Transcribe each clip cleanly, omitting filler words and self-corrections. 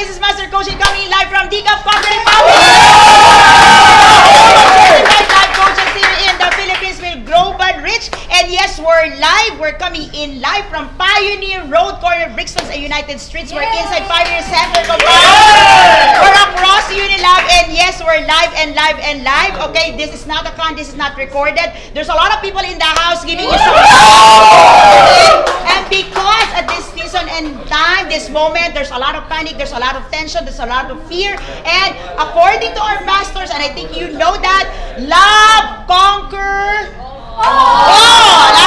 This is Master Coach coming live from DCAP Corporate Public. Live coaches here in the Philippines will grow but rich. And yes, we're live. We're coming in live from Pioneer Road, corner Brixton and United Streets. We're inside Pioneer Center. We're across Unilab. And yes, we're live and live and live. Okay, this is not a con. This is not recorded. There's a lot of people in the house giving you some and because at this season and time, this moment, there's a lot of panic, there's a lot of tension, there's a lot of fear. And according to our masters, and I think you know that, love conquer all.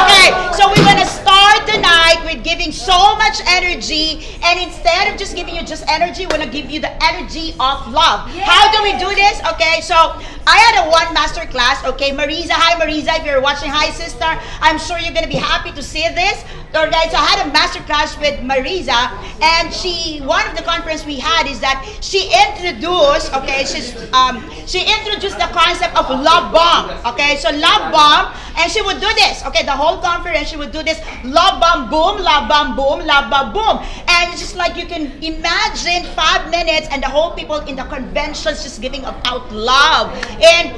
Okay, so we're gonna start tonight with giving so much energy, and instead of just giving you just energy, we're gonna give you the energy of love. Yay! How do we do this? Okay, so I had a one master class. Okay, Marisa, hi Marisa, if you're watching, hi sister. I'm sure you're gonna be happy to see this. Alright, so I had a master class with Marisa, and one of the conference we had is that she introduced, okay, she introduced the concept of love bomb. Okay, so love bomb, and she would do this. Okay, the whole conference she would do this love bomb boom, love bomb boom, love bomb boom, and it's just like you can imagine 5 minutes, and the whole people in the conventions just giving about love. And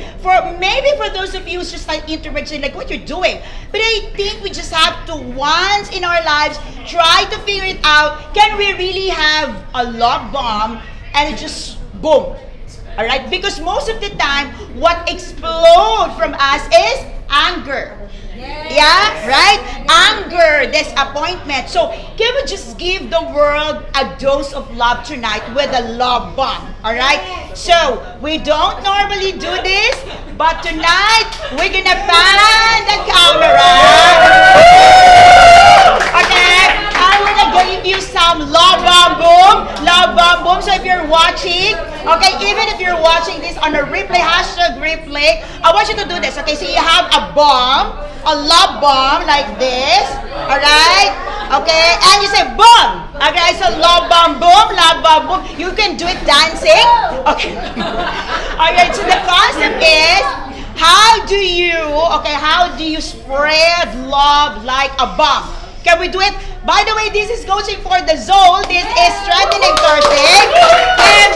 maybe for those of you who's just like introverts, like what you're doing, but I think we just have to once in our lives try to figure it out. Can we really have a love bomb and it just boom? All right, because most of the time what explodes from us is anger. Yeah, right? Anger, disappointment. So can we just give the world a dose of love tonight with a love bomb? All right? So we don't normally do this, but tonight we're gonna pan the camera. Okay, I'm gonna give you some love bomb boom, love bomb boom. So if you're watching, okay, even if you're watching this on a replay, hashtag replay, I want you to do this. Okay, so you have a bomb, a love bomb like this, alright? Okay, and you say boom. Okay, so love bomb boom, love bomb boom. You can do it dancing. Okay. Alright, so the concept is how do you spread love like a bomb? Can we do it? By the way, this is coaching for the soul. This is strengthening Thursday. And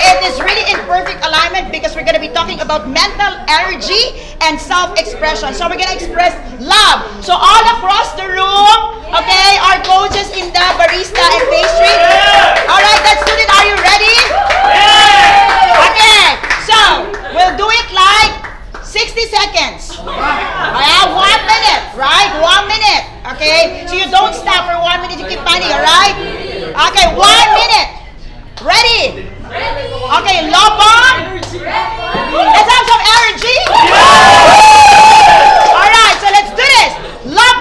it is really in perfect alignment because we're going to be talking about mental energy and self-expression. So we're going to express love. So all across the room, okay, our coaches in the barista and pastry. All right, let's do it. Are you ready? Okay, so we'll do it like 60 seconds. 1 minute, right? 1 minute. Okay? So you don't stop for 1 minute, you keep fighting, alright? Okay, 1 minute. Ready? Okay, love bomb. Let's have some energy. Alright, so let's do this. Love,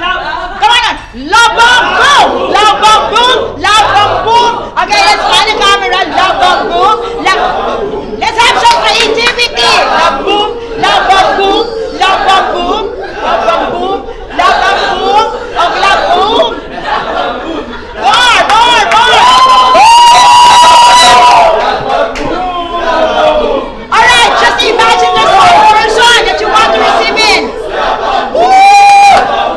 come on. Love bomb, boom. Love bomb, boom. Love bomb, boom. Okay, let's find the camera. Love bomb, boom. Let's have some creativity. Love boom. Love bomb, boom. Love bomb, boom. Love bomb, boom. Love bomb, boom. Okay, love boom. More. Alright, just imagine there's one person that you want to receive in. Woo!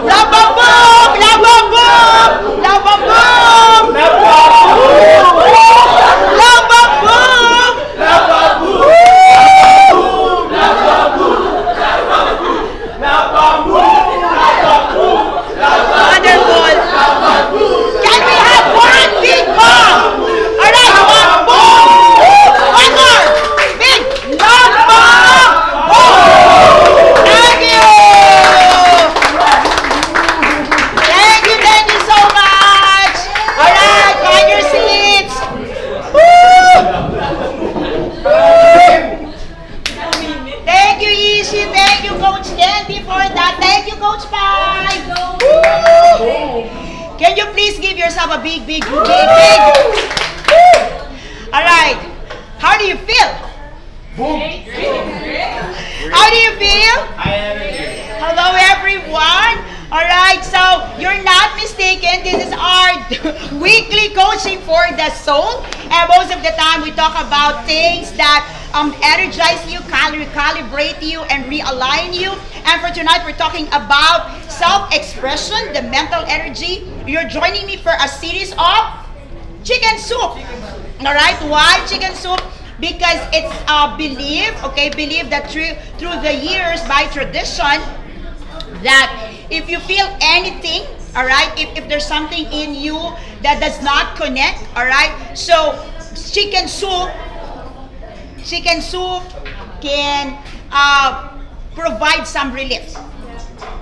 Love bomb, boom. Love bomb, boom. Love bomb, boom. Love bomb, boom. Love bomb, boom. Love bomb, boom. Wonderful. Can we have one big bomb? Alright, one boom. One more. Big love bomb. Boom. Thank you. Thank you so much. Alright, find your seats. Thank you, Ishi. Thank you, Coach Candy, for that. Thank you, Coach Pai. Can you please give yourself a big? All right. How do you feel? How do you feel? Hello, everyone. All right. So you're not mistaken. This is our weekly coaching for the soul. And most of the time, we talk about things that energize you, calibrate you, and realign you. And for tonight, we're talking about self-expression, the mental energy. You're joining me for a series of chicken soup. All right, why chicken soup? Because it's believe that through the years by tradition that if you feel anything, all right, if there's something in you that does not connect, all right, so chicken soup can provide some relief.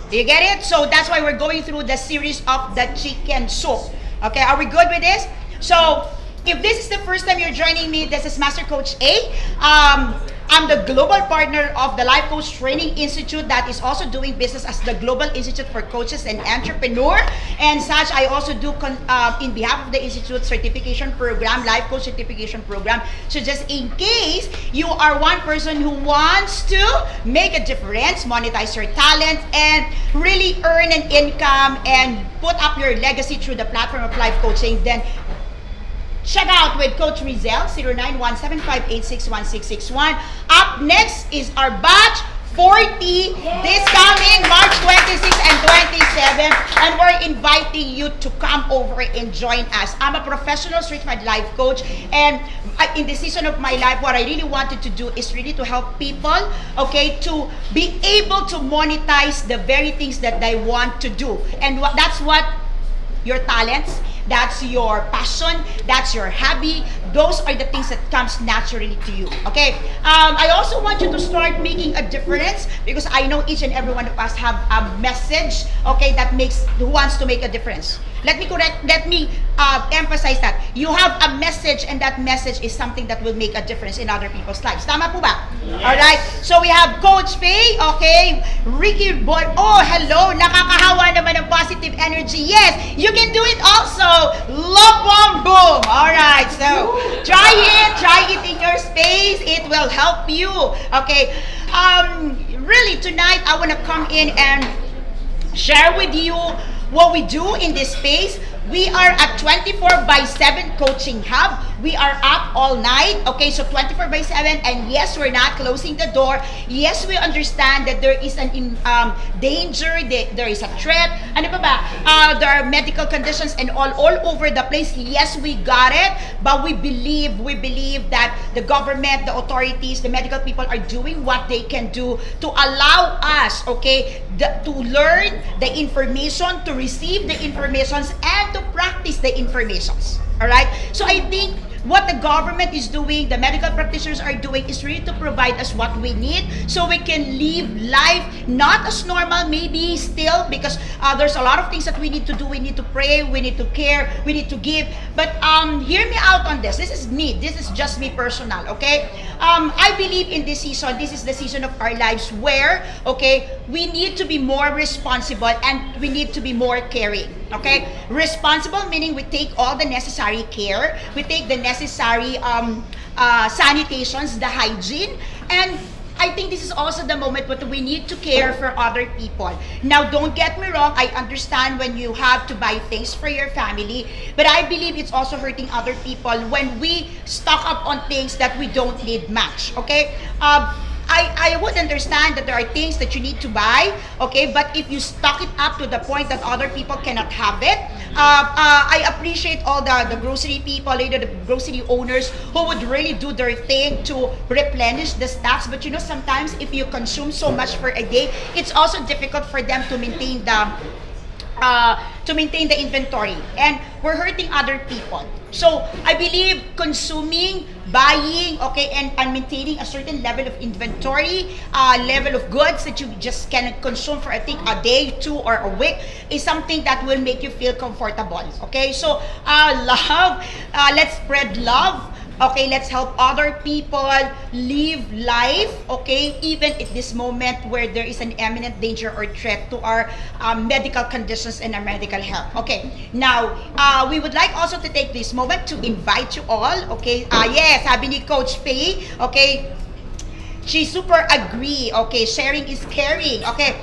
Do you get it? So that's why we're going through the series of the chicken soup. Okay, are we good with this? So if this is the first time you're joining me, this is Master Coach A. I'm the global partner of the Life Coach Training Institute that is also doing business as the Global Institute for Coaches and Entrepreneur. And such, I also do in behalf of the Institute certification program, Life Coach certification program. So just in case you are one person who wants to make a difference, monetize your talent, and really earn an income and put up your legacy through the platform of life coaching, then check out with Coach Rizel, 0917586161. Up next is our batch 40 this coming March 26 and 27. And we're inviting you to come over and join us. I'm a professional certified life coach, and in the season of my life, what I really wanted to do is really to help people, okay, to be able to monetize the very things that they want to do. And that's what your talents, that's your passion, that's your hobby. Those are the things that comes naturally to you. Okay. I also want you to start making a difference, because I know each and every one of us have a message, okay, who wants to make a difference. Let me emphasize that. You have a message, and that message is something that will make a difference in other people's lives. Tama po ba? Yes. Alright, so we have Coach Faye, okay, Ricky Boy, oh, hello, nakakahawa naman ng positive energy. Yes, you can do it also. Love bomb boom. Alright, so try it in your space. It will help you. Okay, really tonight I want to come in and share with you what we do in this space. We are a 24/7 coaching hub. We are up all night. Okay, so 24/7, and yes, we're not closing the door. Yes, we understand that there is an danger, there is a threat. Ano pa ba? There are medical conditions and all over the place. Yes, we got it, but we believe that the government, the authorities, the medical people are doing what they can do to allow us, okay, to learn the information, to receive the informations, and to practice the informations. All right? So I think what the government is doing, the medical practitioners are doing, is really to provide us what we need so we can live life not as normal, maybe still, because there's a lot of things that we need to do. We need to pray, we need to care, we need to give. But hear me out on this. This is me. This is just me personal, okay? I believe in this season, this is the season of our lives where, okay, we need to be more responsible and we need to be more caring, okay? Responsible meaning we take all the necessary care, we take the necessary sanitations, the hygiene, and I think this is also the moment when we need to care for other people. Now, don't get me wrong, I understand when you have to buy things for your family, but I believe it's also hurting other people when we stock up on things that we don't need much, okay? I would understand that there are things that you need to buy, okay? But if you stock it up to the point that other people cannot have it, I appreciate all the grocery people, the grocery owners who would really do their thing to replenish the stocks. But you know, sometimes if you consume so much for a day, it's also difficult for them to maintain the inventory, and we're hurting other people. So I believe consuming, buying, okay, and maintaining a certain level of inventory, level of goods that you just can consume for I think a day, 2, or a week is something that will make you feel comfortable. Okay, so let's spread love. Okay, let's help other people live life, okay, even at this moment where there is an imminent danger or threat to our medical conditions and our medical health. Okay, now, we would like also to take this moment to invite you all, okay, yes, sabi ni Coach Faye, okay, she super agree, okay, sharing is caring, okay.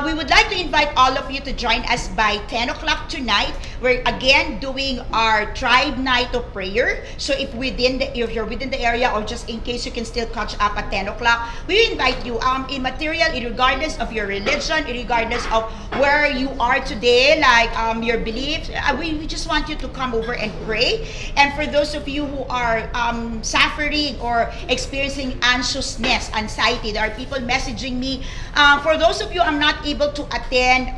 We would like to invite all of you to join us by 10 o'clock tonight. We're again doing our tribe night of prayer. So if you're within the area, or just in case you can still catch up at 10 o'clock, we invite you, immaterial, regardless of your religion, regardless of where you are today, like your beliefs. We just want you to come over and pray. And for those of you who are suffering or experiencing anxiousness, anxiety, there are people messaging me. For those of you I'm not able to attend,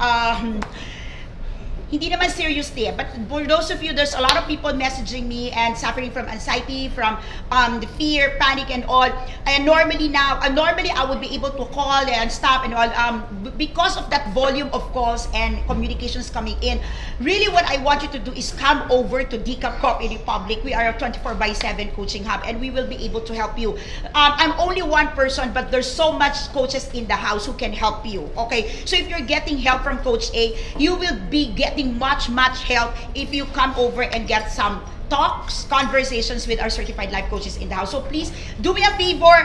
hindi naman seriously, but for those of you, there's a lot of people messaging me and suffering from anxiety, from the fear, panic, and all. And normally I would be able to call and stop and all. Because of that volume of calls and communications coming in, really what I want you to do is come over to DCAP Coffee Republic. We are a 24/7 coaching hub, and we will be able to help you. I'm only one person, but there's so much coaches in the house who can help you. Okay, so if you're getting help from Coach A, you will be getting much help if you come over and get some talks, conversations with our certified life coaches in the house. So please do me a favor.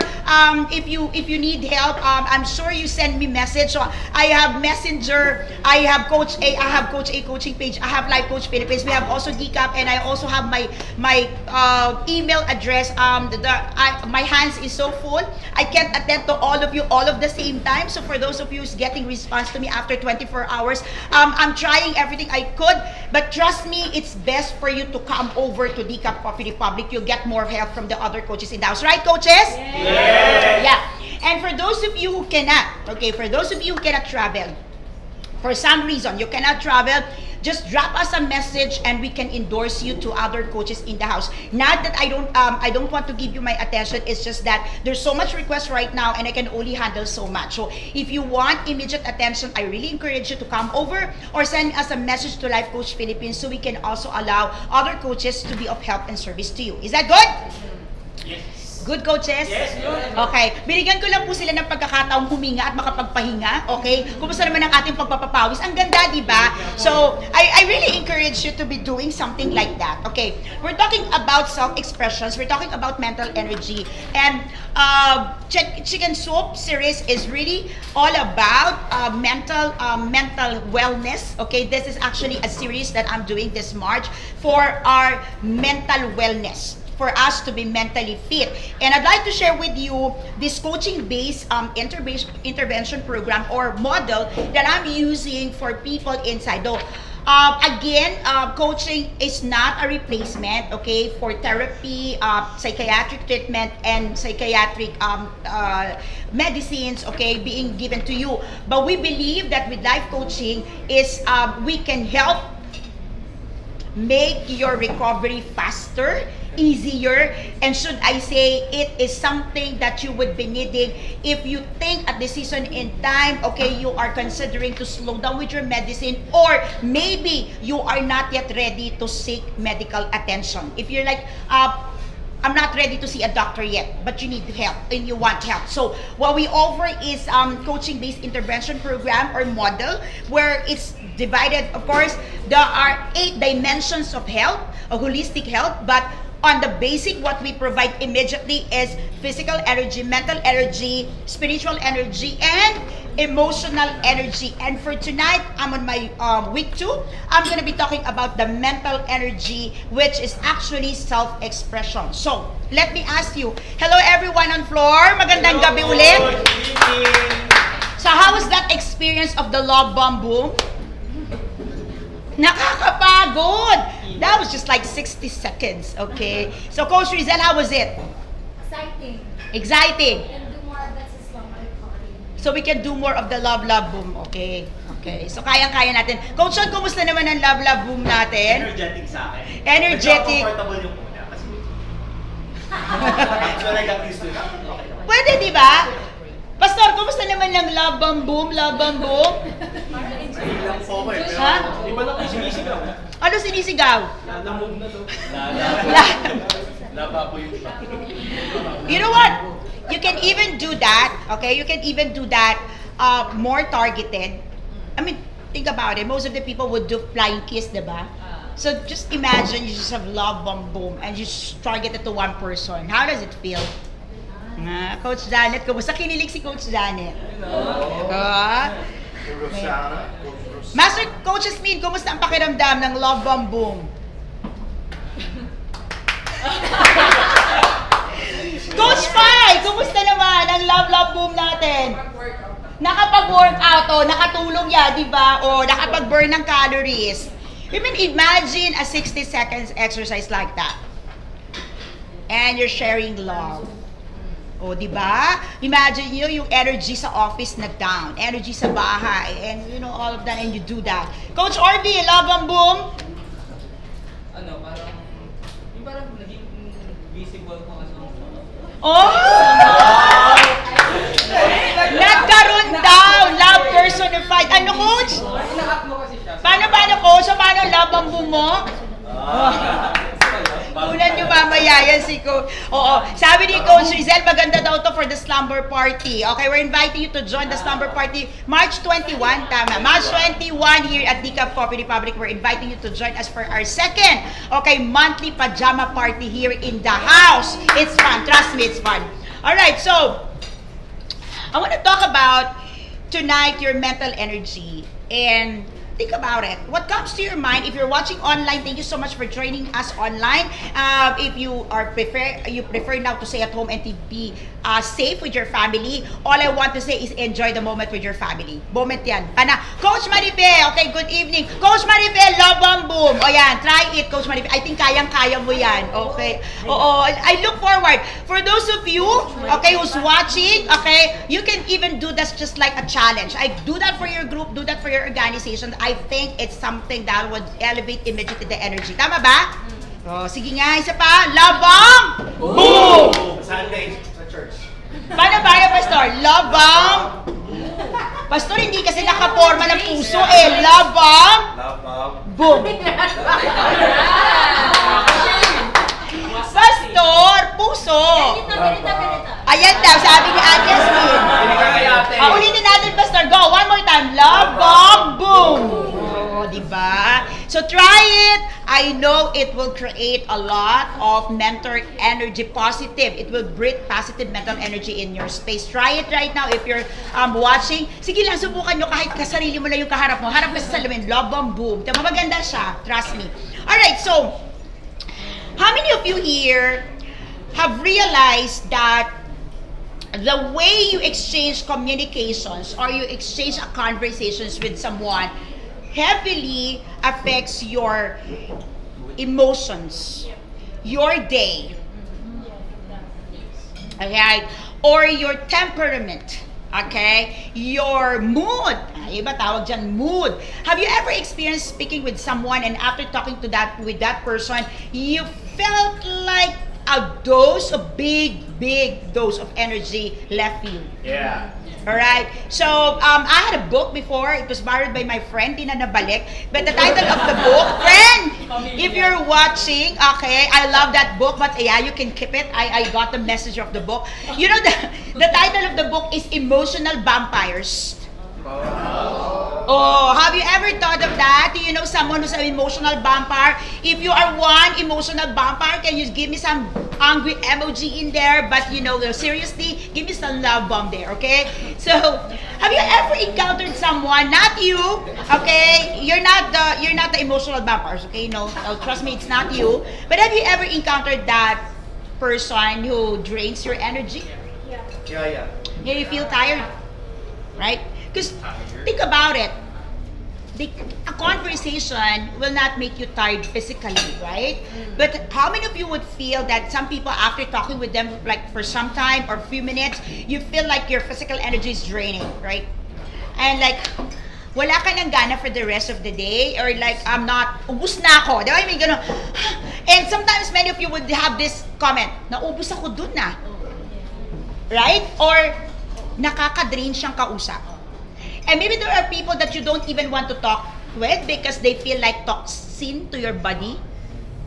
If you need help, I'm sure you send me message. So I have Messenger, I have Coach A, I have Coach A coaching page, I have Life Coach Philippines. We have also DCAP, and I also have my email address. My hands is so full. I can't attend to all of you all of the same time. So for those of you who's getting response to me after 24 hours, I'm trying everything I could. But trust me, it's best for you to come over to DCAP Coffee Republic. You'll get more help from the other coaches in the house. Right, coaches? Yes. Yeah. And for those of you who cannot, travel, for some reason you cannot travel, just drop us a message and we can endorse you to other coaches in the house. Not that I don't want to give you my attention, it's just that there's so much request right now and I can only handle so much. So if you want immediate attention, I really encourage you to come over or send us a message to Life Coach Philippines so we can also allow other coaches to be of help and service to you. Is that good? Yes. Good, coaches? Yes, good. Okay. Binigyan ko lang po sila ng pagkakataong huminga at makapagpahinga. Okay? Kumusta naman ang ating pagpapapawis? Ang ganda, di ba? So, I really encourage you to be doing something like that. Okay? We're talking about self-expressions. We're talking about mental energy. And Chicken Soup series is really all about mental wellness. Okay? This is actually a series that I'm doing this March for our mental wellness, for us to be mentally fit. And I'd like to share with you this coaching-based intervention program or model that I'm using for people inside. Though, coaching is not a replacement, okay, for therapy, psychiatric treatment, and psychiatric medicines, okay, being given to you. But we believe that with life coaching is we can help make your recovery faster, easier, and should I say, it is something that you would be needing if you think at the season in time, okay, you are considering to slow down with your medicine, or maybe you are not yet ready to seek medical attention. If you're like, I'm not ready to see a doctor yet, but you need help and you want help. So what we offer is coaching-based intervention program or model, where it's divided. Of course, there are 8 dimensions of health, of holistic health, but on the basic, what we provide immediately is physical energy, mental energy, spiritual energy, and emotional energy. And for tonight, I'm on my week 2. I'm going to be talking about the mental energy, which is actually self-expression. So, let me ask you, hello everyone on floor, magandang gabi ulit. So, how was that experience of the Love Bomb Boom? Nakakapagod! That was just like 60 seconds, okay? So, Coach Rizel, how was it? Exciting. Exciting. And do more of that is long recording. So, we can do more of the Love Boom, okay? Okay, so kayang-kaya natin. Coach Sean, kumusta naman ang Love Boom natin? Energetic sa akin. Energetic. Medyo comfortable yung una kasi so I got used to that. Okay naman. Pwede, di ba? Pastor, kumusta naman ang Love Boom? Lang po ko eh. Ha? Iba na po yung sinisigaw. Ano sinisigaw? Na-move na to. Laba po yung iba. You know what? You can even do that, okay? You can even do that more targeted. I mean, think about it. Most of the people would do flying kiss, diba? So just imagine you just have Love Boom and you just target it to one person. How does it feel? Coach Janet, kumusta kinilig si Coach Janet? Rosana, Coach Master Coach Jasmine, kumusta ang pakiramdam ng Love Bomb Boom? Coach Pai, kumusta naman ang Love Boom natin? Nakapag-workout, nakatulong yan, di ba? O nakapag-burn ng calories. I mean, imagine a 60 seconds exercise like that. And you're sharing love. O, di ba? Imagine nyo yung energy sa office nag-down, energy sa bahay, and you know, all of that, and you do that. Coach Orby, Love Bomb Boom? Parang naging visible ko kasi. Oh! Nagkaroon daw, love personified. Ano, Coach? Ina-up mo kasi siya. Paano, Coach? So, paano love ang boom mo? Unan nyo mamaya yan si Coach. Oo, sabi ni Coach Rizel, maganda daw to for the slumber party. Okay, we're inviting you to join the slumber party March 21, tama. March 21 here at Decaf Coffee Republic. We're inviting you to join us for our second, okay, monthly pajama party here in the house. It's fun. Trust me, it's fun. Alright, so, I want to talk about tonight your mental energy. And think about it. What comes to your mind if you're watching online? Thank you so much for joining us online. If you prefer now to stay at home and to be safe with your family, all I want to say is enjoy the moment with your family. Moment yan. Pana, Coach Marife, okay, good evening. Coach Marife, Love Bomb Boom. O yan, try it, Coach Marife. I think kayang-kaya mo yan. Okay. Oo, I look forward. For those of you, okay, who's watching, okay, you can even do this just like a challenge. I do that for your group, do that for your organization. I think it's something that would elevate immediately the energy. Tama ba? Oh, sige nga, isa pa. Love Bomb! Boom! Sunday sa church. Paano, Pastor? Love Bomb? Pastor, hindi kasi nakaporma ng puso eh. Love Bomb? Love Bomb. Boom! Pastor, puso! Ayan daw, sabi ni Ate Jasmine. Ulitin natin, Pastor. Go, one more time. Love Bomb, boom! Oh, diba? So try it. I know it will create a lot of mental energy, positive. It will breathe positive mental energy in your space. Try it right now if you're watching. Sige lang, subukan nyo kahit kasarili mo na yung kaharap mo. Harap ka sa salamin. Love Bomb, boom. Diba, maganda siya. Trust me. Alright, so, how many of you here have realized that the way you exchange communications or you exchange conversations with someone heavily affects your emotions, your day, okay, or your temperament, okay, your mood. Iba tawag dyan, mood. Have you ever experienced speaking with someone and after talking to with that person, you felt like a dose of big dose of energy left you? Yeah. Alright, so I had a book before. It was borrowed by my friend, di na nabalik. But the title of the book, friend, if you're watching, okay, I love that book, but yeah, you can keep it. I got the message of the book. You know, the title of the book is Emotional Vampires. Oh, have you ever thought of that? Do you know someone who's an emotional vampire? If you are one emotional vampire, can you give me some angry emoji in there? But you know, seriously, give me some love bomb there, okay? So, have you ever encountered someone, not you, okay? You're not the emotional vampires, okay? No, trust me, it's not you. But have you ever encountered that person who drains your energy? Yeah. Yeah, you feel tired, right? Because think about it. A conversation will not make you tired physically, right? But how many of you would feel that some people, after talking with them like for some time or few minutes, you feel like your physical energy is draining, right? And like, wala ka ng gana for the rest of the day, or like, ubus na ako. Di ba? I mean, gano'n. And sometimes many of you would have this comment, naubos ako dun na. Right? Or, nakaka-drain siyang kausap. And maybe there are people that you don't even want to talk with because they feel like toxin to your body.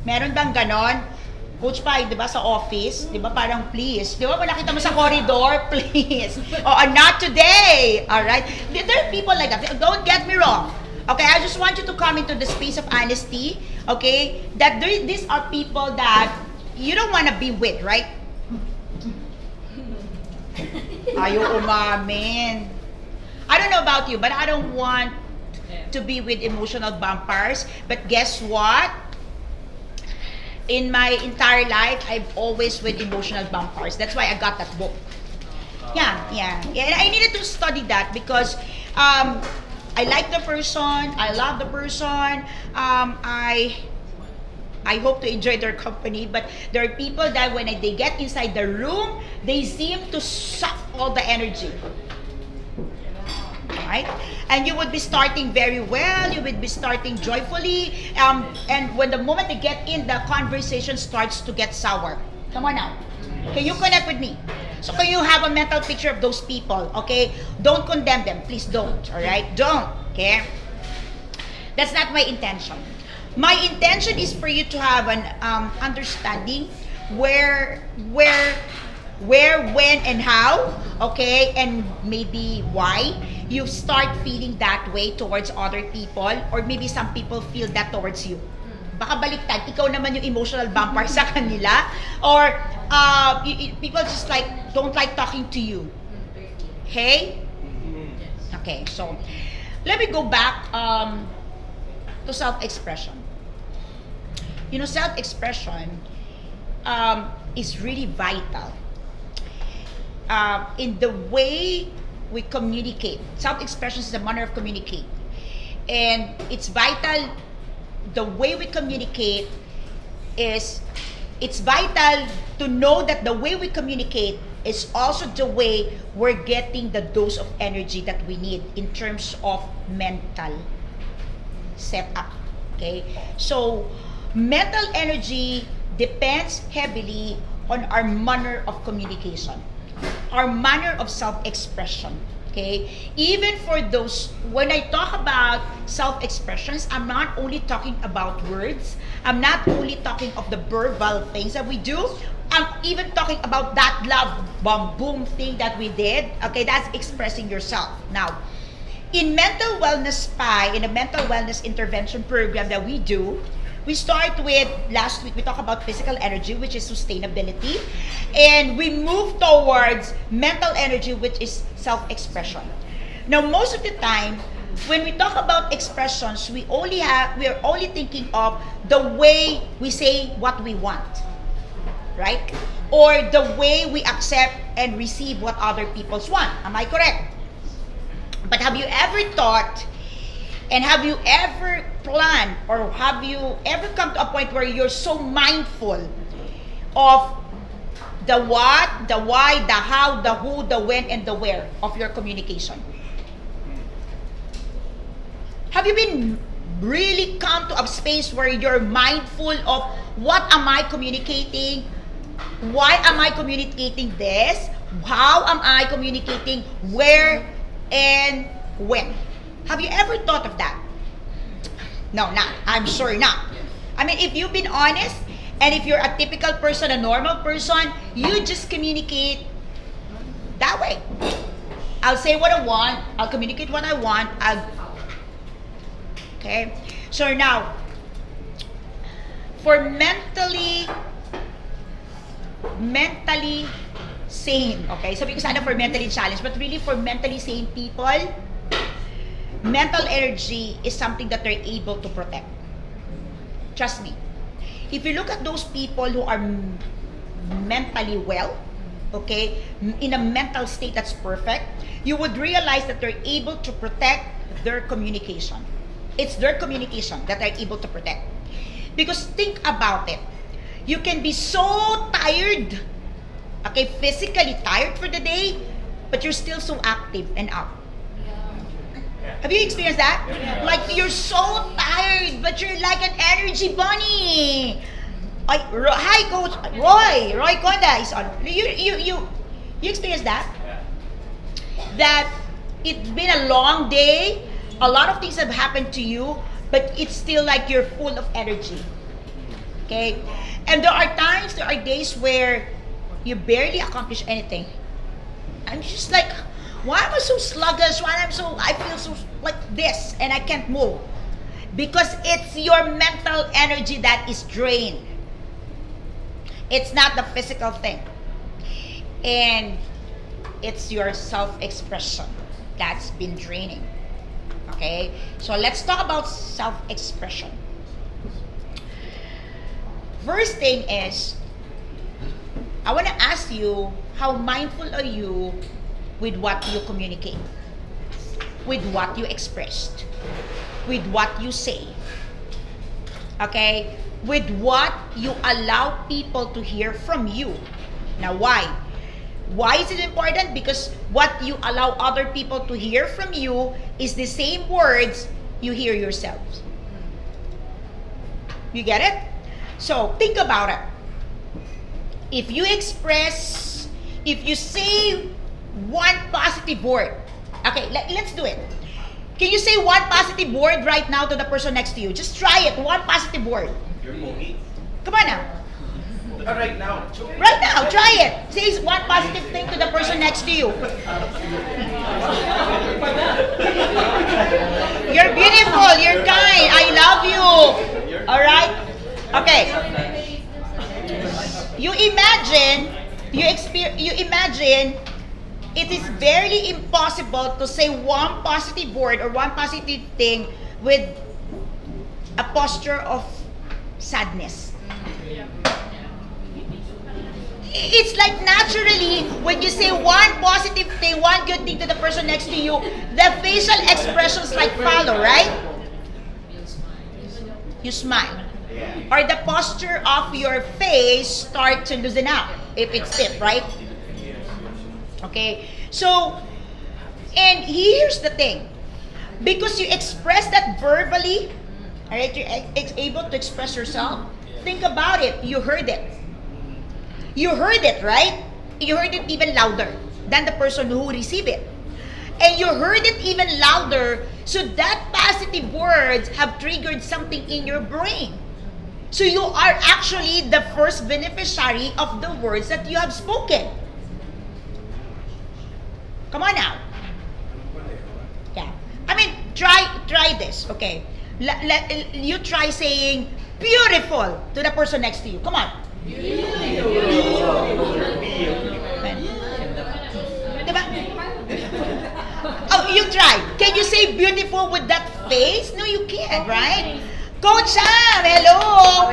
Meron bang ganon? Coach Pai, di ba, sa office, di ba, parang please, di ba, kung nakita mo sa corridor, please. Oh, not today, alright? There are people like that. Don't get me wrong. Okay, I just want you to come into the space of honesty, okay? That these are people that you don't want to be with, right? Ayaw umamin. I don't know about you, but I don't want to be with emotional vampires. But guess what? In my entire life, I've always with emotional vampires. That's why I got that book. Yeah. And I needed to study that because I like the person, I love the person, I hope to enjoy their company, but there are people that when they get inside the room, they seem to suck all the energy. Right? And you would be starting very well, you would be starting joyfully, and when the moment they get in, the conversation starts to get sour. Come on now. Can you connect with me? So can you have a mental picture of those people, okay? Don't condemn them. Please don't, all right? Don't, okay? That's not my intention. My intention is for you to have an understanding where, when, and how, okay? And maybe why you start feeling that way towards other people, or maybe some people feel that towards you. Baka baliktad, ikaw naman yung emotional vampire sa kanila, or people just like don't like talking to you. Okay? Okay, so let me go back to self-expression. You know, self-expression is really vital in the way we communicate. Self-expression is a manner of communicate, and it's vital. The way we communicate is, it's vital to know that the way we communicate is also the way we're getting the dose of energy that we need in terms of mental setup. Okay? So, mental energy depends heavily on our manner of communication, our manner of self-expression. Okay? Even for those, when I talk about self-expressions, I'm not only talking about words. I'm not only talking of the verbal things that we do. I'm even talking about that love bomb boom thing that we did. Okay, that's expressing yourself. Now, in mental wellness spa, in a mental wellness intervention program that we do, we start with, last week we talked about physical energy, which is sustainability, and we move towards mental energy, which is self-expression. Now, most of the time, when we talk about expressions, we're only thinking of the way we say what we want, right? Or the way we accept and receive what other people want. Am I correct? But have you ever thought, and have you ever planned, or have you ever come to a point where you're so mindful of the what, the why, the how, the who, the when, and the where of your communication? Have you been really come to a space where you're mindful of what am I communicating? Why am I communicating this? How am I communicating? Where and when? Have you ever thought of that? No, not. I'm sure not. I mean, if you've been honest, and if you're a typical person, a normal person, you just communicate that way. I'll say what I want. I'll communicate what I want. Okay? So now, for mentally sane, okay? Sabi ko sana for mentally challenged, but really for mentally sane people, mental energy is something that they're able to protect. Trust me. If you look at those people who are mentally well, okay, in a mental state that's perfect, you would realize that they're able to protect their communication. It's their communication that they're able to protect. Because think about it. You can be so tired, okay, physically tired for the day, but you're still so active and up. Have you experienced that? Yeah. Like you're so tired, but you're like an energy bunny. Hi, Coach Roy Conda is on. You experienced that? Yeah. That it's been a long day. A lot of things have happened to you, but it's still like you're full of energy. Okay, and there are days where you barely accomplish anything. I'm just like, why am I so sluggish? I feel so like this and I can't move? Because it's your mental energy that is drained. It's not the physical thing. And it's your self-expression that's been draining. Okay? So let's talk about self-expression. First thing is, I want to ask you, how mindful are you with what you communicate? With what you expressed? With what you say? Okay? With what you allow people to hear from you. Now, why? Why is it important? Because what you allow other people to hear from you is the same words you hear yourselves. You get it? So, think about it. If you say one positive word, okay, let's do it. Can you say one positive word right now to the person next to you? Just try it, one positive word. You're pogi. Come on now. Right now. Right now, try it. Say one positive thing to the person next to you. You're beautiful, you're kind, I love you. Alright? Okay. You imagine it is very impossible to say one positive word or one positive thing with a posture of sadness. It's like naturally, when you say one positive thing, one good thing to the person next to you, the facial expressions like follow, right? You smile. Or the posture of your face start to loosen up if it's stiff, right? Okay? So, and here's the thing. Because you express that verbally, alright, you're able to express yourself, think about it, you heard it. You heard it, right? You heard it even louder than the person who received it. And you heard it even louder, so that positive words have triggered something in your brain. So you are actually the first beneficiary of the words that you have spoken. Come on now. Yeah. I mean, try this, okay? You try saying beautiful to the person next to you. Come on. Diba? Oh, you try. Can you say beautiful with that face? No, you can't, right? Coach Sam, hello!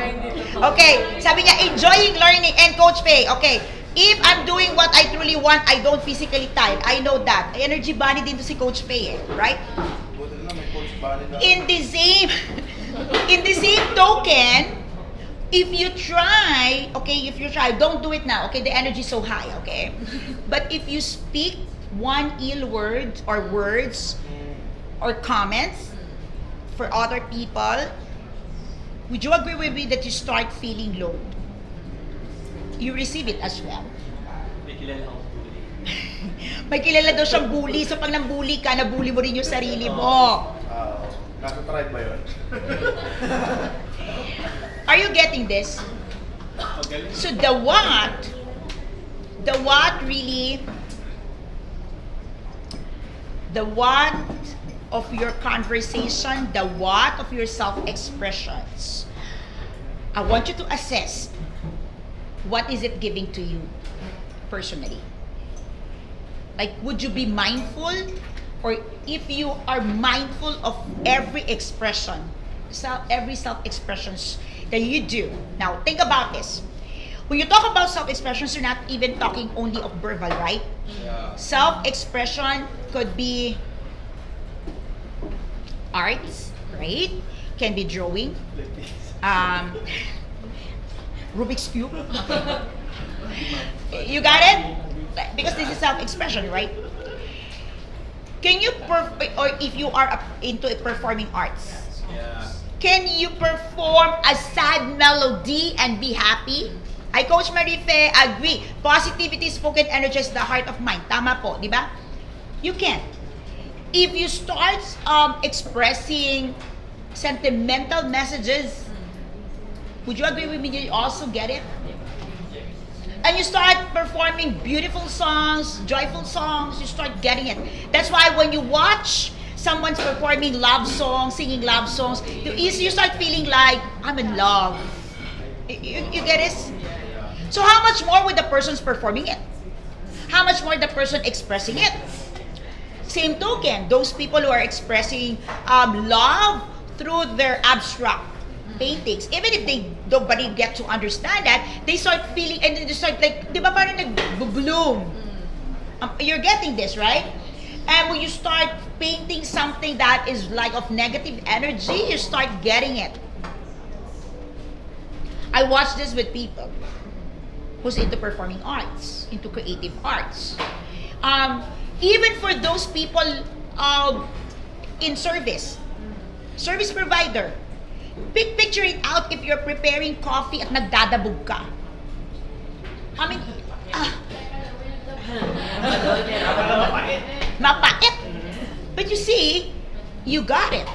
Okay, sabi niya, enjoying learning. And Coach Faye, okay, if I'm doing what I truly want, I don't physically tired. I know that. Energy bunny din to si Coach Faye, right? In the same token, if you try, don't do it now, okay? The energy is so high, okay? But if you speak one ill word or words or comments for other people, would you agree with me that you start feeling low? You receive it as well. May kilala akong bully. May kilala daw siyang bully. So pag nang-bully ka, nabully mo rin yung sarili mo. Nasa-try ba yun? Are you getting this? So the what of your conversation, the what of your self-expressions, I want you to assess, what is it giving to you personally? Like, would you be mindful? Or if you are mindful of every expression, every self-expressions that you do. Now, think about this. When you talk about self-expressions, you're not even talking only of verbal, right? Yeah. Self-expression could be arts, right? Can be drawing. Rubik's Cube. You got it? Because this is self-expression, right? Can you, or if you are into performing arts, Yeah. can you perform a sad melody and be happy? I, Coach Marife, agree. Positivity spoken energizes the heart of mind. Tama po, di ba? You can. If you start expressing sentimental messages, would you agree with me that you also get it? And you start performing beautiful songs, joyful songs, you start getting it. That's why when you watch someone's performing love songs, singing love songs, you start feeling like, I'm in love. You get it? So how much more with the person's performing it? How much more the person expressing it? Same token, those people who are expressing love through their abstract paintings, even if nobody get to understand that, they start feeling and they start like, di ba parang nag-bloom? You're getting this, right? And when you start painting something that is like of negative energy, you start getting it. I watch this with people who's into performing arts, into creative arts. Even for those people in service provider, picture it out if you're preparing coffee at nagdadabog ka. I mean, mapait. But you see, you got it.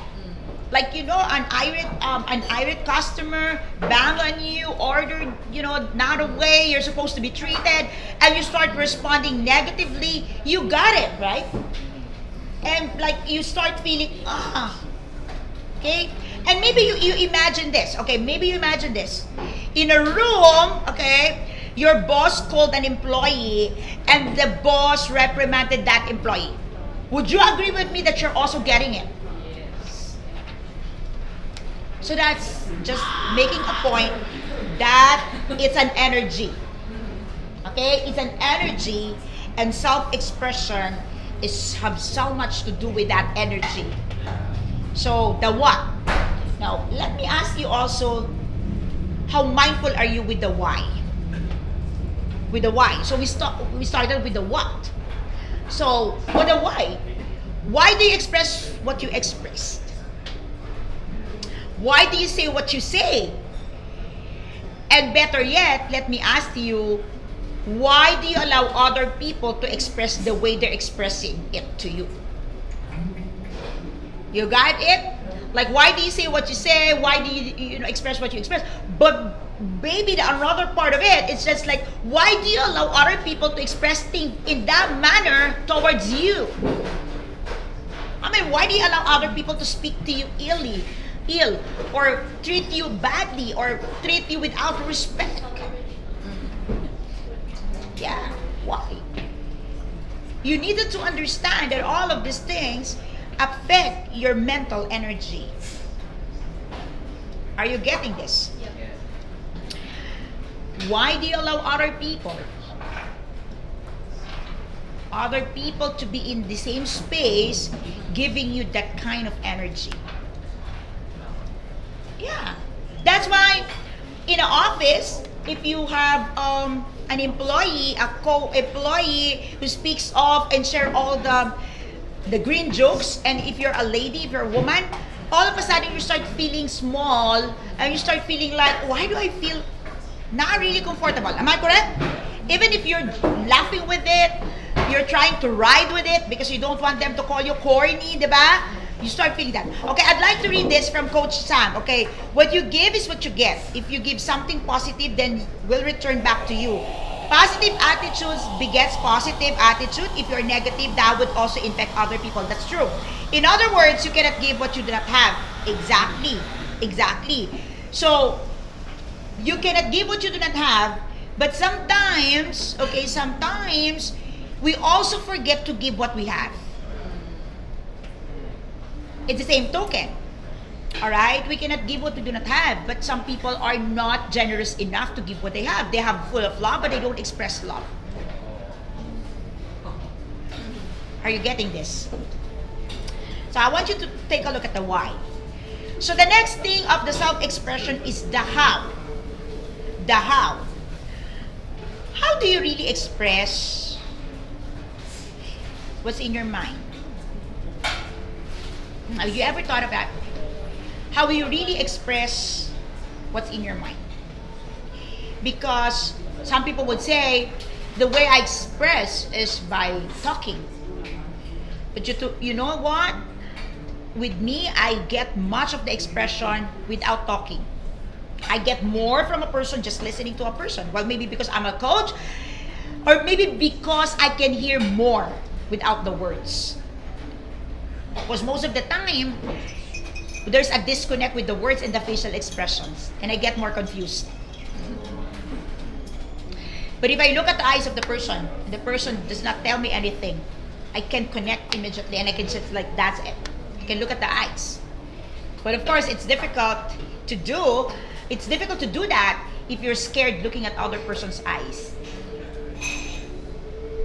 Like, you know, an irate customer bang on you, ordered, you know, not the way you're supposed to be treated, and you start responding negatively, you got it, right? And like you start feeling, okay? And maybe you imagine this, okay? Maybe you imagine this. In a room, okay, your boss called an employee and the boss reprimanded that employee. Would you agree with me that you're also getting it? So that's just making a point that it's an energy. Okay? It's an energy, and self-expression have so much to do with that energy. So the what? Now, let me ask you also, how mindful are you with the why? With the why. So we started with the what. So for the why do you express what you express? Why do you say what you say? And better yet, let me ask you, why do you allow other people to express the way they're expressing it to you? You got it? Like, why do you say what you say? Why do you express what you express? But maybe the another part of it, it's just like, why do you allow other people to express things in that manner towards you? I mean, why do you allow other people to speak to you ill, or treat you badly, or treat you without respect? Yeah, why? You needed to understand that all of these things affect your mental energy. Are you getting this? Why do you allow other people to be in the same space giving you that kind of energy? Yeah. That's why in an office, if you have an employee, a co-employee who speaks of and share all the green jokes, and if you're a lady, if you're a woman, all of a sudden you start feeling small and you start feeling like, why do I feel not really comfortable? Am I correct? Even if you're laughing with it, you're trying to ride with it because you don't want them to call you corny, diba? You start feeling that. Okay, I'd like to read this from Coach Sam. Okay, what you give is what you get. If you give something positive, then will return back to you. Positive attitudes begets positive attitude. If you're negative, that would also infect other people. That's true. In other words, you cannot give what you do not have. Exactly. So, you cannot give what you do not have, but sometimes we also forget to give what we have. It's the same token. Alright? We cannot give what we do not have, but some people are not generous enough to give what they have. They have full of love, but they don't express love. Are you getting this? So I want you to take a look at the why. So the next thing of the self-expression is the how. The how. How do you really express what's in your mind? Have you ever thought about how you really express what's in your mind? Because some people would say the way I express is by talking. But you know what? With me, I get much of the expression without talking. I get more from a person just listening to a person. Well, maybe because I'm a coach, or maybe because I can hear more without the words. Because most of the time, there's a disconnect with the words and the facial expressions, and I get more confused. But if I look at the eyes of the person does not tell me anything, I can connect immediately and I can just like, that's it. I can look at the eyes. But of course, it's difficult to do. It's difficult to do that if you're scared looking at other person's eyes.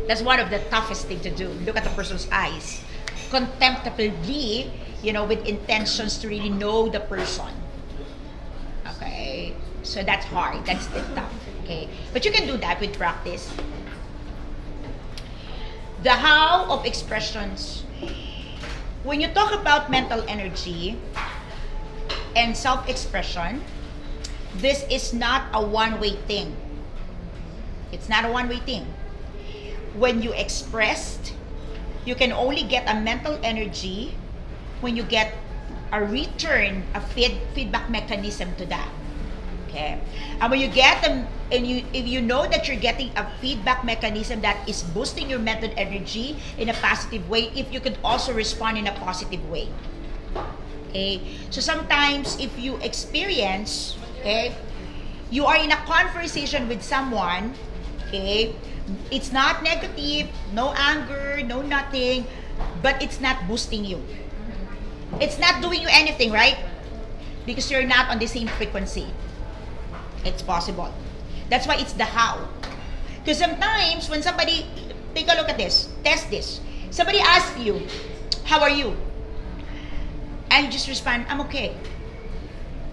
That's one of the toughest thing to do. Look at the person's eyes. Contemplatively, with intentions to really know the person. Okay? So that's hard. That's the tough. Okay? But you can do that with practice. The how of expressions. When you talk about mental energy and self-expression, this is not a one-way thing. It's not a one-way thing. When you expressed, you can only get a mental energy when you get a return, a feedback mechanism to that. Okay? And when you get them, if you know that you're getting a feedback mechanism that is boosting your mental energy in a positive way, if you could also respond in a positive way. Okay? So sometimes if you experience, okay, you are in a conversation with someone, okay, it's not negative, no anger, no nothing, but it's not boosting you. It's not doing you anything, right? Because you're not on the same frequency. It's possible. That's why it's the how. Because sometimes when somebody, take a look at this, test this. Somebody asks you, how are you? And you just respond, I'm okay.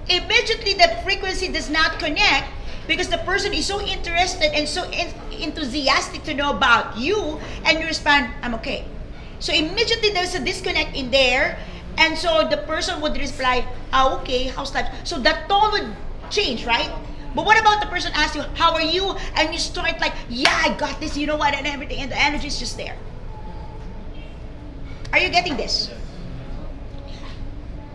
Immediately the frequency does not connect because the person is so interested and so enthusiastic to know about you, and you respond, I'm okay. So immediately there's a disconnect in there, and so the person would reply, okay, how's life? So that tone would change, right? But what about the person asks you, how are you? And you start like, yeah, I got this, you know what, and everything, and the energy is just there. Are you getting this?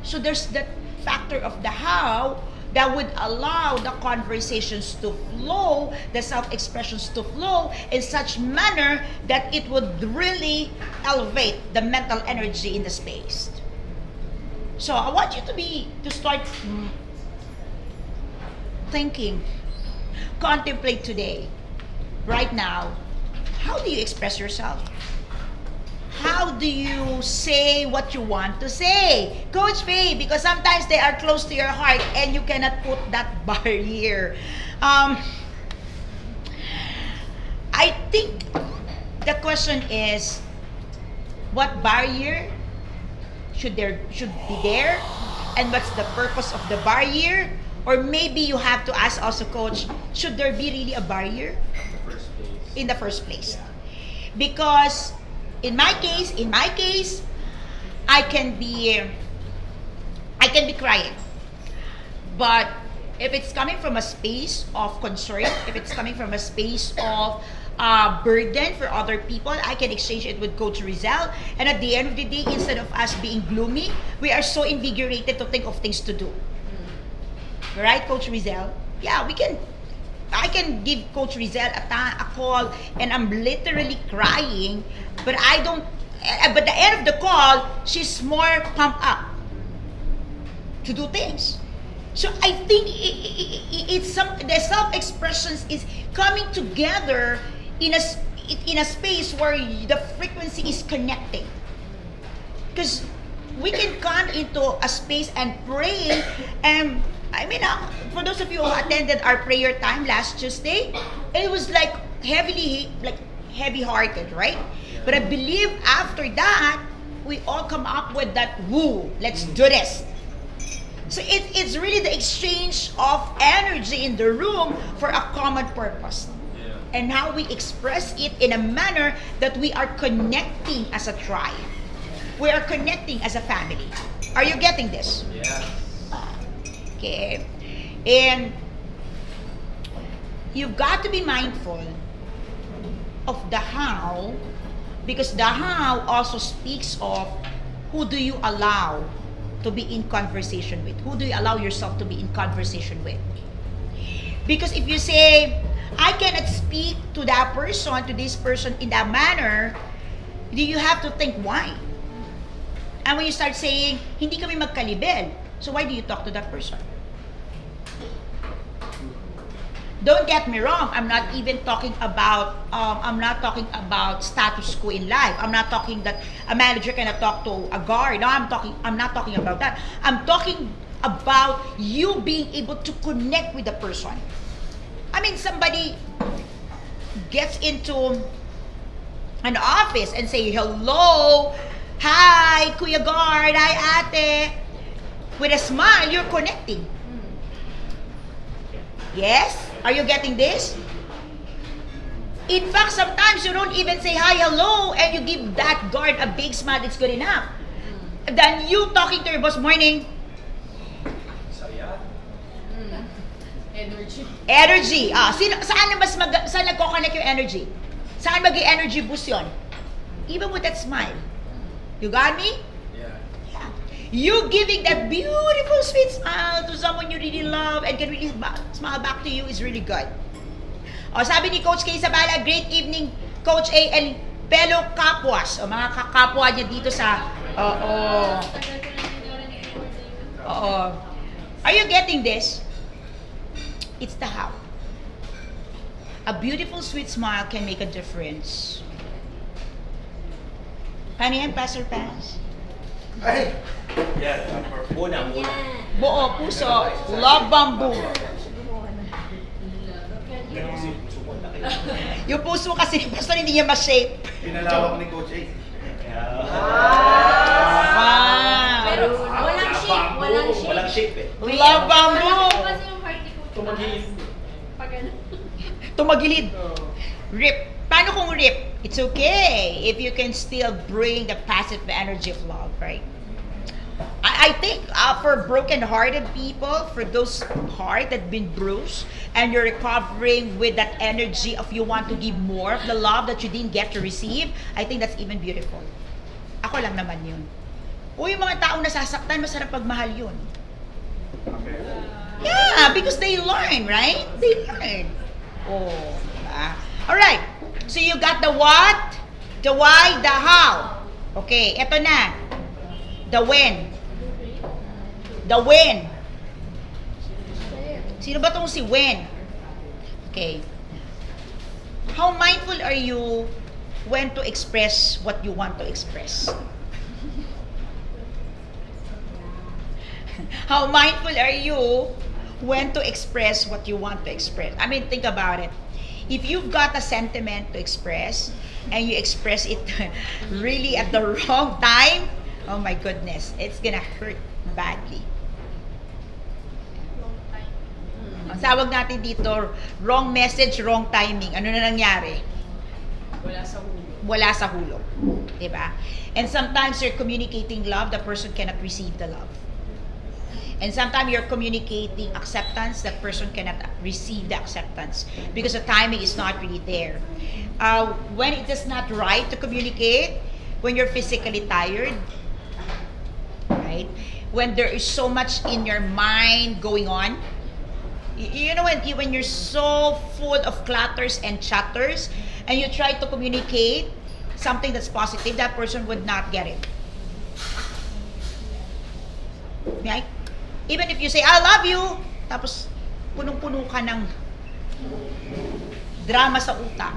So there's that factor of the how that would allow the conversations to flow, the self-expressions to flow in such manner that it would really elevate the mental energy in the space. So I want you to start thinking, contemplate today, right now, how do you express yourself? How do you say what you want to say? Coach Faye, because sometimes they are close to your heart and you cannot put that barrier. I think the question is, what barrier should be there? And what's the purpose of the barrier? Or maybe you have to ask also, Coach, should there be really a barrier? In the first place. Because in my case, I can be crying. But if it's coming from a space of concern, if it's coming from a space of burden for other people, I can exchange it with Coach Rizal. And at the end of the day, instead of us being gloomy, we are so invigorated to think of things to do. Right, Coach Rizal? Yeah, I can give Coach Rizal a call and I'm literally crying, but but at the end of the call, she's more pumped up to do things. So I think the self-expressions is coming together in a space where the frequency is connecting. Because we can come into a space and pray, and for those of you who attended our prayer time last Tuesday, it was like heavy-hearted, right? But I believe after that, we all come up with that, woo, let's do this. So it's really the exchange of energy in the room for a common purpose. Yeah. And how we express it in a manner that we are connecting as a tribe. We are connecting as a family. Are you getting this? Yeah. Okay. And you've got to be mindful of the how, because the how also speaks of who do you allow to be in conversation with? Who do you allow yourself to be in conversation with? Because if you say, I cannot speak to that person, to this person in that manner, you have to think why. And when you start saying, hindi kami magkalibel, so why do you talk to that person? Don't get me wrong. I'm not even talking about. I'm not talking about status quo in life. I'm not talking that a manager cannot talk to a guard. No, I'm not talking about that. I'm talking about you being able to connect with the person. I mean, somebody gets into an office and say hello, hi, Kuya Guard, hi, Ate. With a smile, you're connecting. Yes? Are you getting this? In fact, sometimes you don't even say hi, hello, and you give that guard a big smile, it's good enough. Then you talking to your boss, morning, Saya. Energy. energy. Saan nagko-connect yung energy? Saan mag-energy boost yun? Even with that smile. You got me? Yeah. Yeah. You giving that beautiful sweet smile to someone you really love and can really smile back to you is really good. O, sabi ni Coach Kay Sabala, great evening, Coach A and fellow kapwas. O, mga kakapwa niya dito sa... Oo. Are you getting this? It's the how. A beautiful sweet smile can make a difference. Paano yan, Pastor Paz? Ay! Yan. Muna. Buo, puso, love bamboo. Ganun kasi sumon na kayo. Yung puso kasi ni Pastor hindi niya ma-shape. Pinalawak ni Coach A. Wow. Pero walang shape, walang shape. Walang shape eh. Love bamboo. Kasi yung heart ni Coach Tumagilid. Pag ano. Tumagilid. Rip. Paano kung rip? It's okay if you can still bring the positive energy of love, right? I think for broken-hearted people, for those heart that been bruised, and you're recovering with that energy of you want to give more of the love that you didn't get to receive, I think that's even beautiful. Ako lang naman yun. O yung mga taong nasasaktan, masarap pagmahal yun. Yeah, because they learn, right? They learn. Oh, diba? Alright. So you got the what, the why, the how. Okay, eto na. The when. The when. Sino ba tong si when? Okay. How mindful are you when to express what you want to express? How mindful are you when to express what you want to express? I mean, think about it. If you've got a sentiment to express and you express it really at the wrong time, oh my goodness, it's gonna hurt badly. Ang tawag natin dito, wrong message, wrong timing. Ano na nangyari? Wala sa hulo. Wala sa hulog. Diba? And sometimes you're communicating love, the person cannot receive the love. And sometimes you're communicating acceptance, that person cannot receive the acceptance because the timing is not really there. When it is not right to communicate, when you're physically tired, right? When there is so much in your mind going on, you know when you're so full of clutters and chatters, and you try to communicate something that's positive, that person would not get it. Right? Even if you say, I love you, tapos punong-puno ka ng drama sa utak.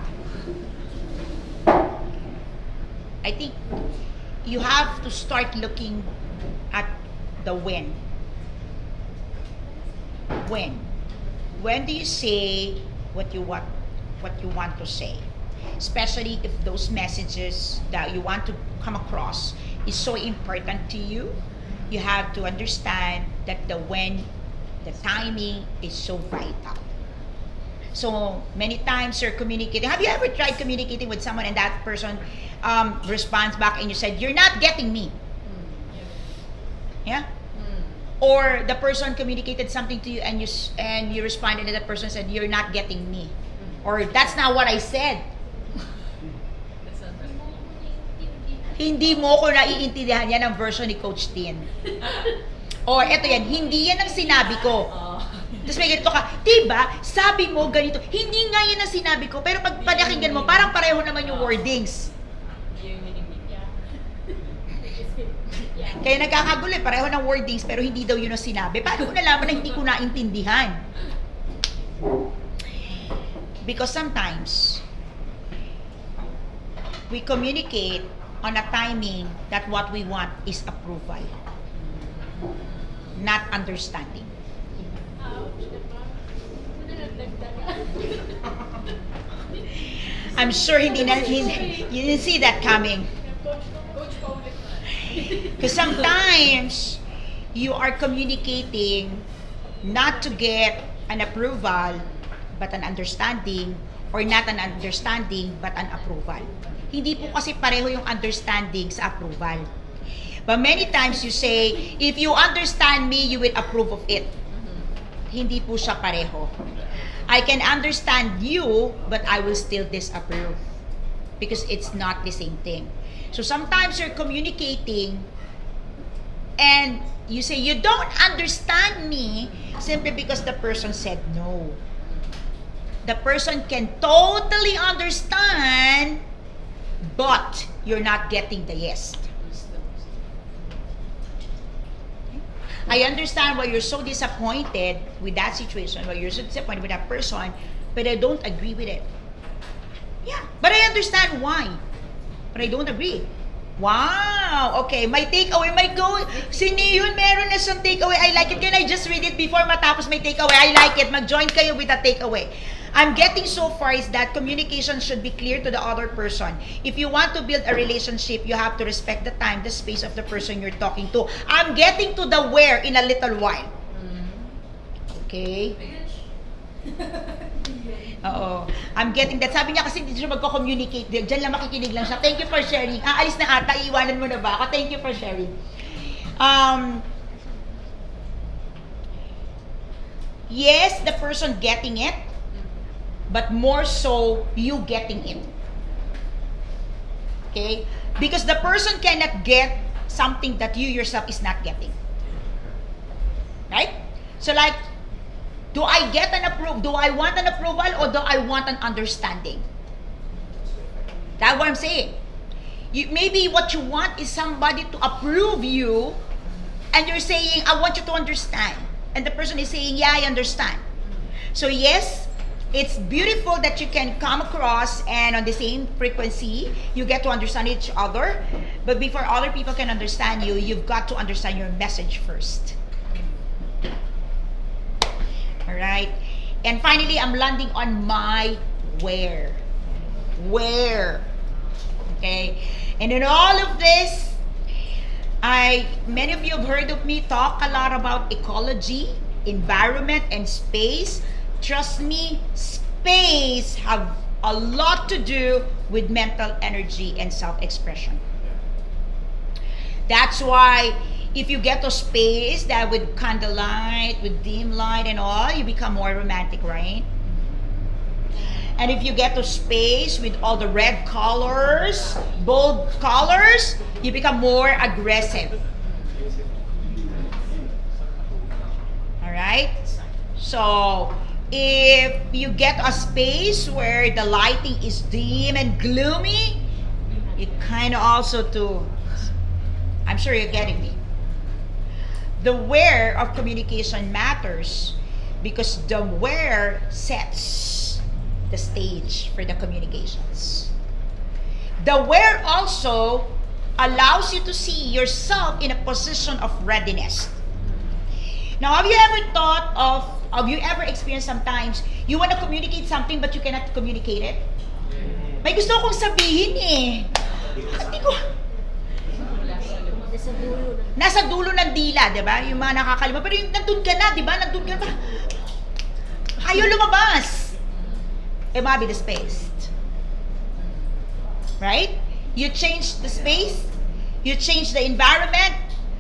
I think you have to start looking at the when. When? When do you say what you want to say? Especially if those messages that you want to come across is so important to you. You have to understand that the when, the timing is so vital. So many times you're communicating. Have you ever tried communicating with someone and that person responds back and you said, "You're not getting me." Yeah? Or the person communicated something to you and you responded and that person said, "You're not getting me." Or that's not what I said. That's not right. Hindi mo ko naiintindihan, yan ang version ni Coach Tin. Or eto yan, hindi yan ang sinabi ko. Tapos may ganito ka, diba, sabi mo ganito, hindi nga yan ang sinabi ko, pero pag panakinggan mo, parang pareho naman yung wordings. Yung Yeah. Kaya nagkakagulo, pareho ng wordings, pero hindi daw yun ang sinabi. Paano ko nalaman na hindi ko naintindihan? Because sometimes we communicate on a timing that what we want is approval, not understanding. Ouch, diba? Hindi nagdagdagan. I'm sure you didn't see that coming. Coach Paulit. Because sometimes you are communicating not to get an approval but an understanding, or not an understanding but an approval. Hindi po kasi pareho yung understanding sa approval. But many times you say, if you understand me, you will approve of it. Hindi po siya pareho. I can understand you, but I will still disapprove. Because it's not the same thing. So sometimes you're communicating and you say, you don't understand me, simply because the person said no. The person can totally understand, but you're not getting the yes. I understand why you're so disappointed with that situation, why you're so disappointed with that person, but I don't agree with it. Yeah, but I understand why. But I don't agree. Wow! Okay, my takeaway, my go. Si Neon, meron na siyang takeaway. I like it. Can I just read it before matapos may takeaway? I like it. Mag-join kayo with a takeaway. I'm getting so far is that communication should be clear to the other person. If you want to build a relationship, you have to respect the time, the space of the person you're talking to. I'm getting to the where in a little while. Okay? Oo. I'm getting that. Sabi niya kasi hindi siya magko-communicate. Diyan lang makikinig lang siya. Thank you for sharing. Aalis na ata. Iiwanan mo na ba ako? Thank you for sharing. Yes, the person getting it, but more so you getting it. Okay? Because the person cannot get something that you yourself is not getting. Right? So like, do I get an approval? Do I want an approval or do I want an understanding? That's what I'm saying. Maybe what you want is somebody to approve you, and you're saying, I want you to understand. And the person is saying, yeah, I understand. So yes, it's beautiful that you can come across and on the same frequency, you get to understand each other. But before other people can understand you, you've got to understand your message first. Alright? And finally, I'm landing on my where. Where? Okay? And in all of this, many of you have heard of me talk a lot about ecology, environment, and space. Trust me, space have a lot to do with mental energy and self-expression. That's why if you get to space that with candlelight, with dim light and all, you become more romantic, right? And if you get to space with all the red colors, bold colors, you become more aggressive. Alright? So, if you get a space where the lighting is dim and gloomy, you kind of also to, I'm sure you're getting me. The where of communication matters because the where sets the stage for the communications. The where also allows you to see yourself in a position of readiness. Now, have you ever experienced sometimes you want to communicate something but you cannot communicate it? May gusto kong sabihin eh. Hindi ko. Nasa dulo ng dila, di ba? Yung mga nakakalima. Pero yung nandun ka na, di ba? Nandun ka na. Ayaw lumabas. It might be the space. Right? You change the space, you change the environment,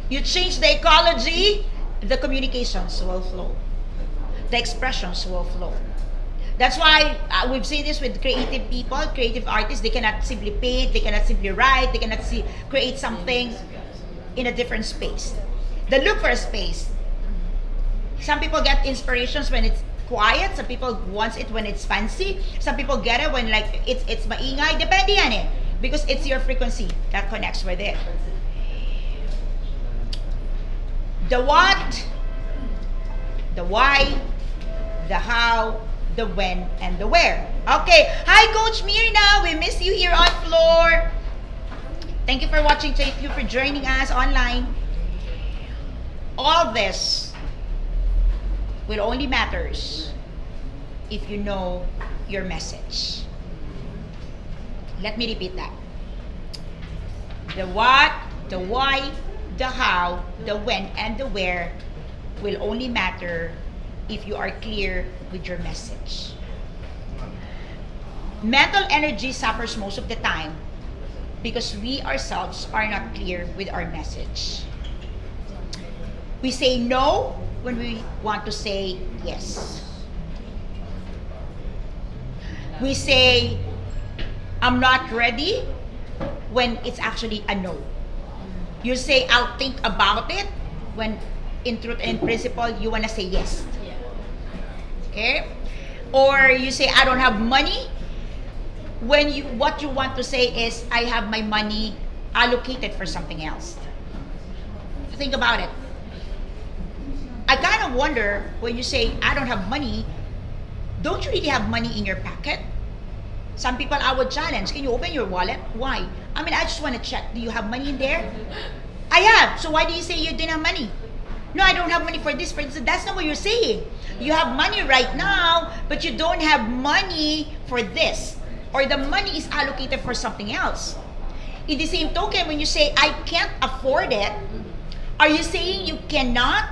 you change the ecology, the communications will flow. The expressions will flow. That's why we've seen this with creative people, creative artists. They cannot simply paint, they cannot simply write, they cannot create something in a different space. They look for a space. Some people get inspirations when it's quiet, some people want it when it's fancy, some people get it when like it's maingay. Depende yan eh. Because it's your frequency that connects with it. The what, the why, the how, the when, and the where. Okay. Hi, Coach Mirna. We miss you here on floor. Thank you for watching. Thank you for joining us online. All this will only matters if you know your message. Let me repeat that. The what, the why, the how, the when, and the where will only matter if you are clear with your message. Mental energy suffers most of the time because we ourselves are not clear with our message. We say no when we want to say yes. We say, I'm not ready when it's actually a no. You say, I'll think about it when in truth and principle you want to say yes. Okay? Or you say, I don't have money when what you want to say is, I have my money allocated for something else. Think about it. I kind of wonder when you say, I don't have money, don't you really have money in your pocket? Some people I would challenge, can you open your wallet? Why? I mean, I just want to check. Do you have money in there? I have. So why do you say you didn't have money? No, I don't have money for this, for this. That's not what you're saying. You have money right now, but you don't have money for this. Or the money is allocated for something else. In the same token, when you say, I can't afford it, are you saying you cannot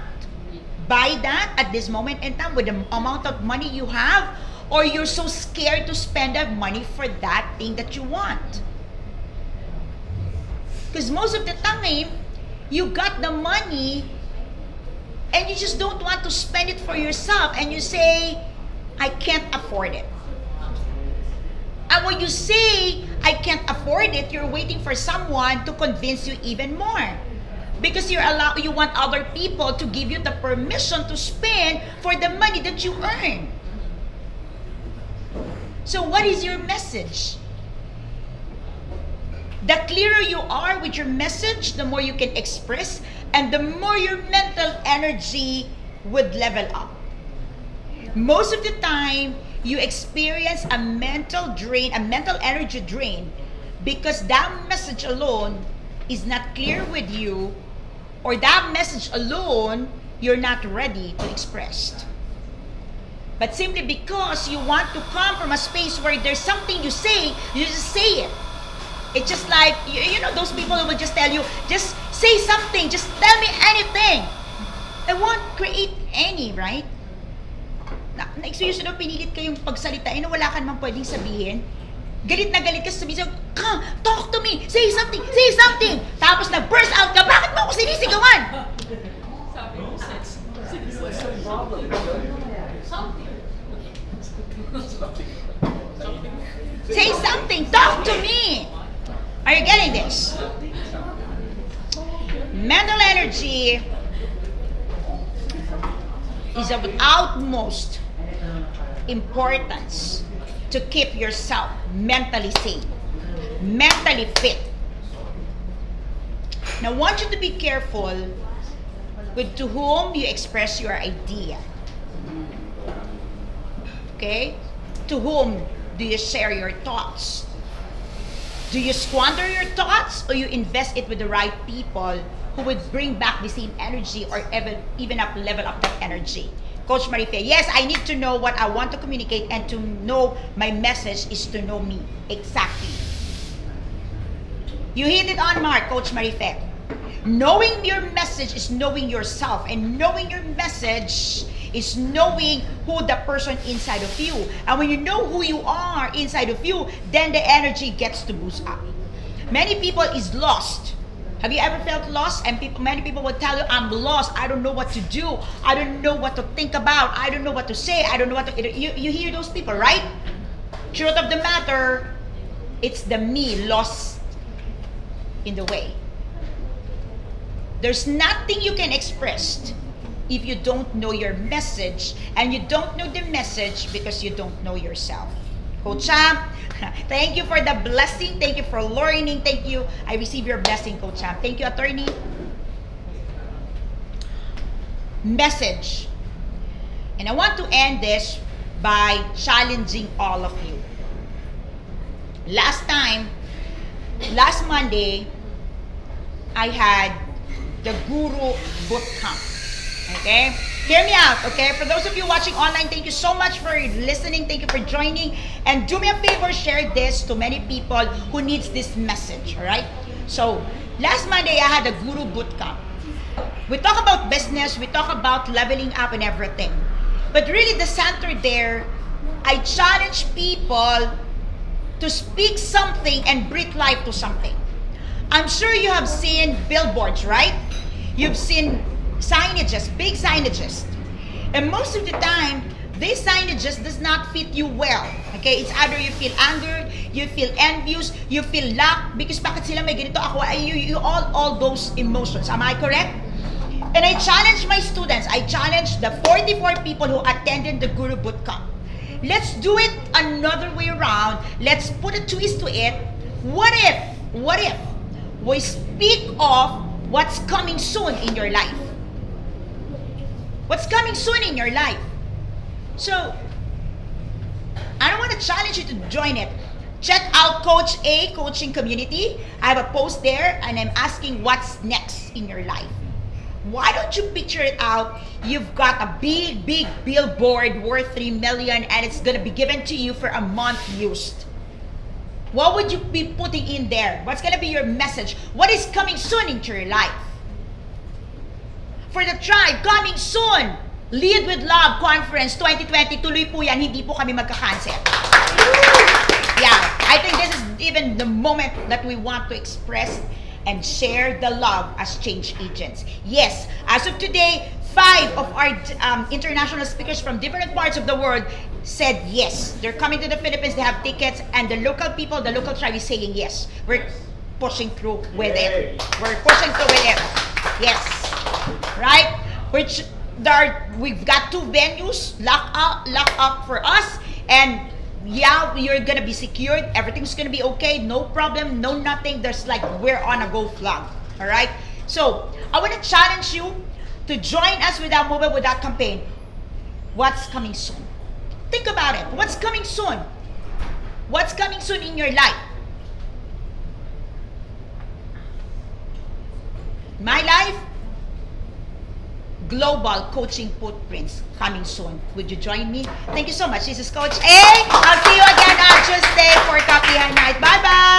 buy that at this moment in time with the amount of money you have? Or you're so scared to spend that money for that thing that you want? Because most of the time, you got the money and you just don't want to spend it for yourself, and you say, I can't afford it. And when you say, I can't afford it, you're waiting for someone to convince you even more. Because you want other people to give you the permission to spend for the money that you earn. So what is your message? The clearer you are with your message, the more you can express, and the more your mental energy would level up. Most of the time, you experience a mental drain, a mental energy drain, because that message alone is not clear with you, or that message alone you're not ready to express. But simply because you want to come from a space where there's something you say, you just say it. It's just like, you know, those people who will just tell you, just say something, just tell me anything. I won't create any, right? Na-experience na pinilit kayong pagsalitain na wala ka naman pwedeng sabihin. Galit na galit ka, sabihin sa'yo, talk to me, say something, say something. Tapos na-burst out ka, bakit mo ako sinisigawan? What's the problem? Say something, talk to me. Are you getting this? Mental energy is of utmost importance to keep yourself mentally sane, mentally fit. Now, I want you to be careful with to whom you express your idea. Okay? To whom do you share your thoughts? Do you squander your thoughts, or you invest it with the right people who would bring back the same energy, or even level up that energy? Coach Marife, yes, I need to know what I want to communicate, and to know my message is to know me. Exactly. You hit it on mark, Coach Marife. Knowing your message is knowing yourself, and knowing your message is knowing who the person inside of you. And when you know who you are inside of you, then the energy gets to boost up. Many people is lost. Have you ever felt lost? And many people will tell you, I'm lost. I don't know what to do. I don't know what to think about. I don't know what to say. I don't know what to... You hear those people, right? Truth of the matter, it's the me lost in the way. There's nothing you can express if you don't know your message, and you don't know the message because you don't know yourself. Coach Champ, thank you for the blessing. Thank you for learning. Thank you. I receive your blessing, Coach Champ. Thank you, attorney. Message. And I want to end this by challenging all of you. Last Monday, I had the Guru Bootcamp. Okay? Hear me out, okay? For those of you watching online, thank you so much for listening. Thank you for joining. And do me a favor, share this to many people who needs this message, all right? So, last Monday, I had a Guru Bootcamp. We talk about business, we talk about leveling up and everything. But really, the center there, I challenge people to speak something and breathe life to something. I'm sure you have seen billboards, right? You've seen signages, big signages. And most of the time, these signages does not fit you well. Okay? It's either you feel angered, you feel envious, you feel lack, because bakit sila may ganito ako? You all those emotions. Am I correct? And I challenge my students, I challenge the 44 people who attended the Guru Bootcamp. Let's do it another way around. Let's put a twist to it. What if we speak of what's coming soon in your life? What's coming soon in your life? So, I don't want to challenge you to join it. Check out Coach A Coaching Community. I have a post there and I'm asking what's next in your life. Why don't you picture it out? You've got a big billboard worth 3 million and it's gonna be given to you for a month used. What would you be putting in there? What's gonna be your message? What is coming soon into your life? For the tribe, coming soon, Lead with Love Conference 2020, tuloy po yan, hindi po kami magka-cancel. Yeah, I think this is even the moment that we want to express and share the love as change agents. Yes, as of today, 5 of our international speakers from different parts of the world said yes. They're coming to the Philippines, they have tickets, and the local people, the local tribe is saying yes. We're pushing through with it. We're pushing through with it. Yes. Right? We've got 2 venues locked up for us, and yeah, you're gonna be secured. Everything's gonna be okay. No problem. No nothing. There's like we're on a go flag. All right. So I want to challenge you to join us with that movement, with that campaign. What's coming soon? Think about it. What's coming soon? What's coming soon in your life? My life. Global coaching footprints coming soon. Would you join me? Thank you so much. This is Coach A. I'll see you again on Tuesday for Kapihan Night. Bye-bye!